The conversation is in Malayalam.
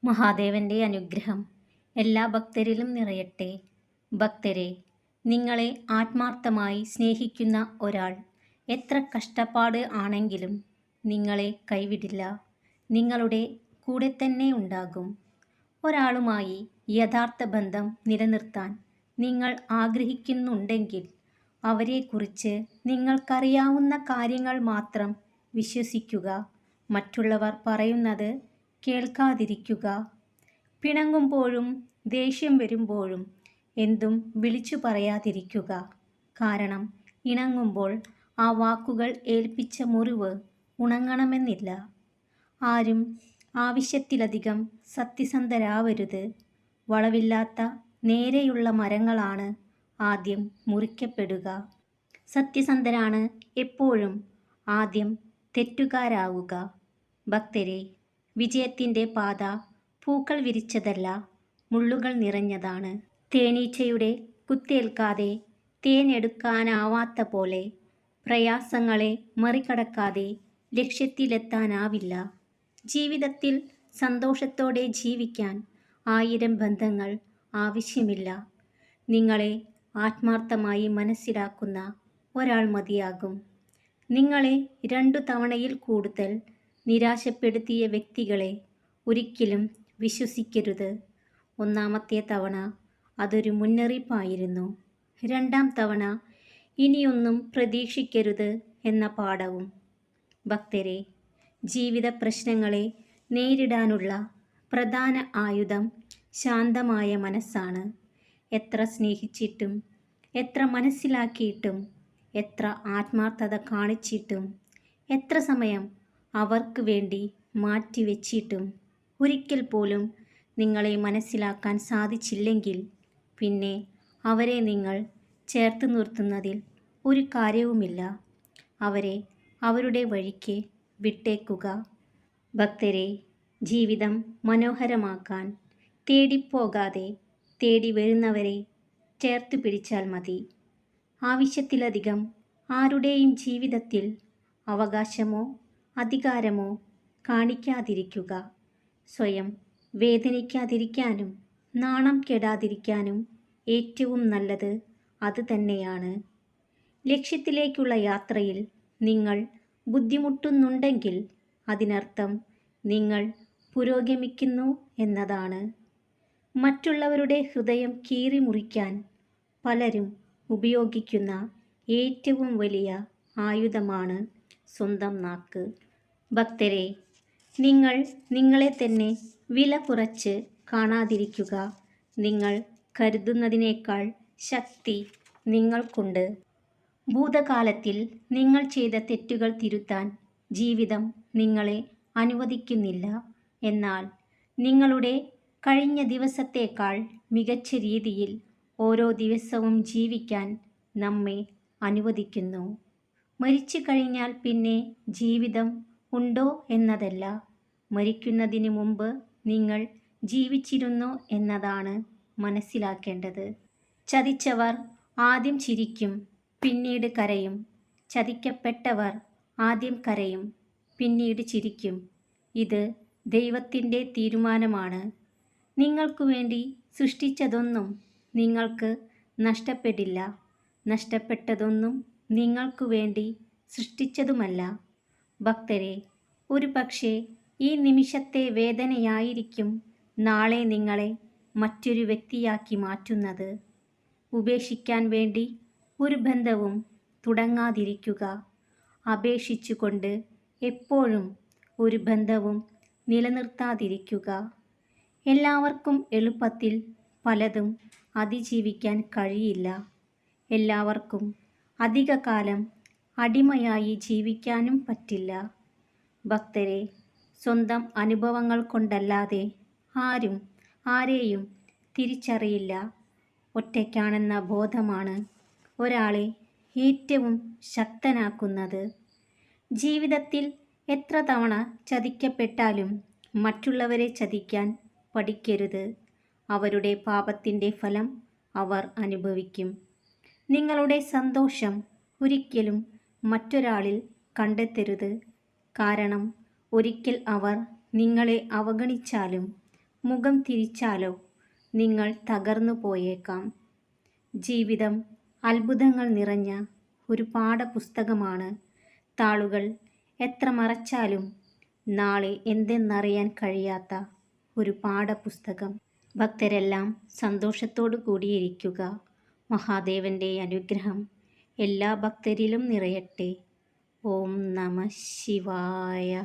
മഹാദേവന്റെ അനുഗ്രഹം എല്ലാ ഭക്തരിലും നിറയട്ടെ. ഭക്തരെ, നിങ്ങളെ ആത്മാർത്ഥമായി സ്നേഹിക്കുന്ന ഒരാൾ എത്ര കഷ്ടപ്പാട് ആണെങ്കിലും നിങ്ങളെ കൈവിടില്ല. നിങ്ങളുടെ കൂടെ തന്നെ ഉണ്ടാകും. ഒരാളുമായി യഥാർത്ഥ ബന്ധം നിലനിർത്താൻ നിങ്ങൾ ആഗ്രഹിക്കുന്നുണ്ടെങ്കിൽ അവരെക്കുറിച്ച് നിങ്ങൾക്കറിയാവുന്ന കാര്യങ്ങൾ മാത്രം വിശ്വസിക്കുക. മറ്റുള്ളവർ പറയുന്നത് കേൾക്കാതിരിക്കുക. പിണങ്ങുമ്പോഴും ദേഷ്യം വരുമ്പോഴും എന്തും വിളിച്ചു പറയാതിരിക്കുക. കാരണം ഇണങ്ങുമ്പോൾ ആ വാക്കുകൾ ഏൽപ്പിച്ച മുറിവ് ഉണങ്ങണമെന്നില്ല. ആരും ആവശ്യത്തിലധികം സത്യസന്ധരാവരുത്. വളവില്ലാത്ത നേരെയുള്ള മരങ്ങളാണ് ആദ്യം മുറിക്കപ്പെടുക. സത്യസന്ധരാണ് എപ്പോഴും ആദ്യം തെറ്റുകാരാവുക. ഭക്തരെ, വിജയത്തിൻ്റെ പാത പൂക്കൾ വിരിച്ചതല്ല, മുള്ളുകൾ നിറഞ്ഞതാണ്. തേനീച്ചയുടെ കുത്തേൽക്കാതെ തേനെടുക്കാനാവാത്ത പോലെ പ്രയാസങ്ങളെ മറികടക്കാതെ ലക്ഷ്യത്തിലെത്താനാവില്ല. ജീവിതത്തിൽ സന്തോഷത്തോടെ ജീവിക്കാൻ 1000 ബന്ധങ്ങൾ ആവശ്യമില്ല. നിങ്ങളെ ആത്മാർത്ഥമായി മനസ്സിലാക്കുന്ന ഒരാൾ മതിയാകും. നിങ്ങളെ 2 തവണയിൽ കൂടുതൽ നിരാശപ്പെടുത്തിയ വ്യക്തികളെ ഒരിക്കലും വിശ്വസിക്കരുത്. ഒന്നാമത്തെ തവണ അതൊരു മുന്നറിയിപ്പായിരുന്നു. 2ാം തവണ ഇനിയൊന്നും പ്രതീക്ഷിക്കരുത് എന്ന പാഠവും. ഭക്തരെ, ജീവിത പ്രശ്നങ്ങളെ നേരിടാനുള്ള പ്രധാന ആയുധം ശാന്തമായ മനസ്സാണ്. എത്ര സ്നേഹിച്ചിട്ടും, എത്ര മനസ്സിലാക്കിയിട്ടും, എത്ര ആത്മാർത്ഥത കാണിച്ചിട്ടും, എത്ര സമയം അവർക്ക് വേണ്ടി മാറ്റിവെച്ചിട്ടും ഒരിക്കൽ പോലും നിങ്ങളെ മനസ്സിലാക്കാൻ സാധിച്ചില്ലെങ്കിൽ പിന്നെ അവരെ നിങ്ങൾ ചേർത്ത് നിർത്തുന്നതിൽ ഒരു കാര്യവുമില്ല. അവരെ അവരുടെ വഴിക്ക് വിട്ടേക്കുക. ഭക്തരെ, ജീവിതം മനോഹരമാക്കാൻ തേടിപ്പോകാതെ തേടി വരുന്നവരെ ചേർത്ത് പിടിച്ചാൽ മതി. ആവശ്യത്തിലധികം ആരുടെയും ജീവിതത്തിൽ അവകാശമോ അധികാരമോ കാണിക്കാതിരിക്കുക. സ്വയം വേദനിക്കാതിരിക്കാനും നാണം കെടാതിരിക്കാനും ഏറ്റവും നല്ലത് അത് തന്നെയാണ്. ലക്ഷ്യത്തിലേക്കുള്ള യാത്രയിൽ നിങ്ങൾ ബുദ്ധിമുട്ടുന്നുണ്ടെങ്കിൽ അതിനർത്ഥം നിങ്ങൾ പുരോഗമിക്കുന്നു എന്നതാണ്. മറ്റുള്ളവരുടെ ഹൃദയം കീറി മുറിക്കാൻ പലരും ഉപയോഗിക്കുന്ന ഏറ്റവും വലിയ ആയുധമാണ് സ്വന്തം നാക്ക്. ഭക്തരെ, നിങ്ങൾ നിങ്ങളെ തന്നെ വില കുറച്ച് കാണാതിരിക്കുക. നിങ്ങൾ കരുതുന്നതിനേക്കാൾ ശക്തി നിങ്ങൾക്കുണ്ട്. ഭൂതകാലത്തിൽ നിങ്ങൾ ചെയ്ത തെറ്റുകൾ തിരുത്താൻ ജീവിതം നിങ്ങളെ അനുവദിക്കുന്നില്ല. എന്നാൽ നിങ്ങളുടെ കഴിഞ്ഞ ദിവസത്തേക്കാൾ മികച്ച രീതിയിൽ ഓരോ ദിവസവും ജീവിക്കാൻ നമ്മെ അനുവദിക്കുന്നു. മരിച്ചു കഴിഞ്ഞാൽ പിന്നെ ജീവിതം ഉണ്ടോ എന്നതല്ല, മരിക്കുന്നതിന് മുമ്പ് നിങ്ങൾ ജീവിച്ചിരുന്നു എന്നതാണ് മനസ്സിലാക്കേണ്ടത്. ചതിച്ചവർ ആദ്യം ചിരിക്കും, പിന്നീട് കരയും. ചതിക്കപ്പെട്ടവർ ആദ്യം കരയും, പിന്നീട് ചിരിക്കും. ഇത് ദൈവത്തിൻ്റെ തീരുമാനമാണ്. നിങ്ങൾക്കു വേണ്ടി സൃഷ്ടിച്ചതൊന്നും നിങ്ങൾക്ക് നഷ്ടപ്പെടില്ല. നഷ്ടപ്പെട്ടതൊന്നും നിങ്ങൾക്കു വേണ്ടി സൃഷ്ടിച്ചതുമല്ല. ഭക്തരെ, ഒരു പക്ഷേ ഈ നിമിഷത്തെ വേദനയായിരിക്കും നാളെ നിങ്ങളെ മറ്റൊരു വ്യക്തിയാക്കി മാറ്റുന്നത്. ഉപേക്ഷിക്കാൻ വേണ്ടി ഒരു ബന്ധവും തുടങ്ങാതിരിക്കുക. അപേക്ഷിച്ചുകൊണ്ട് എപ്പോഴും ഒരു ബന്ധവും നിലനിർത്താതിരിക്കുക. എല്ലാവർക്കും എളുപ്പത്തിൽ പലതും അതിജീവിക്കാൻ കഴിയില്ല. എല്ലാവർക്കും അധികകാലം അടിമയായി ജീവിക്കാനും പറ്റില്ല. ഭക്തരെ, സ്വന്തം അനുഭവങ്ങൾ കൊണ്ടല്ലാതെ ആരും ആരെയും തിരിച്ചറിയില്ല. ഒറ്റയ്ക്കാണെന്ന ബോധമാണ് ഒരാളെ ഏറ്റവും ശക്തനാക്കുന്നത്. ജീവിതത്തിൽ എത്ര തവണ ചതിക്കപ്പെട്ടാലും മറ്റുള്ളവരെ ചതിക്കാൻ പഠിക്കരുത്. അവരുടെ പാപത്തിൻ്റെ ഫലം അവർ അനുഭവിക്കും. നിങ്ങളുടെ സന്തോഷം ഒരിക്കലും മറ്റൊരാളിൽ കണ്ടെത്തരുത്. കാരണം ഒരിക്കൽ അവർ നിങ്ങളെ അവഗണിച്ചാലും മുഖം തിരിച്ചാലോ നിങ്ങൾ തകർന്നു പോയേക്കാം. ജീവിതം അത്ഭുതങ്ങൾ നിറഞ്ഞ ഒരു പാഠപുസ്തകമാണ്. താളുകൾ എത്ര മറച്ചാലും നാളെ എന്തെന്നറിയാൻ കഴിയാത്ത ഒരു പാഠപുസ്തകം. ഭക്തരെല്ലാം സന്തോഷത്തോടു കൂടിയിരിക്കുക. മഹാദേവന്റെ അനുഗ്രഹം എല്ലാ ഭക്തരിലും നിറയട്ടെ. ഓം നമഃ ശിവായ.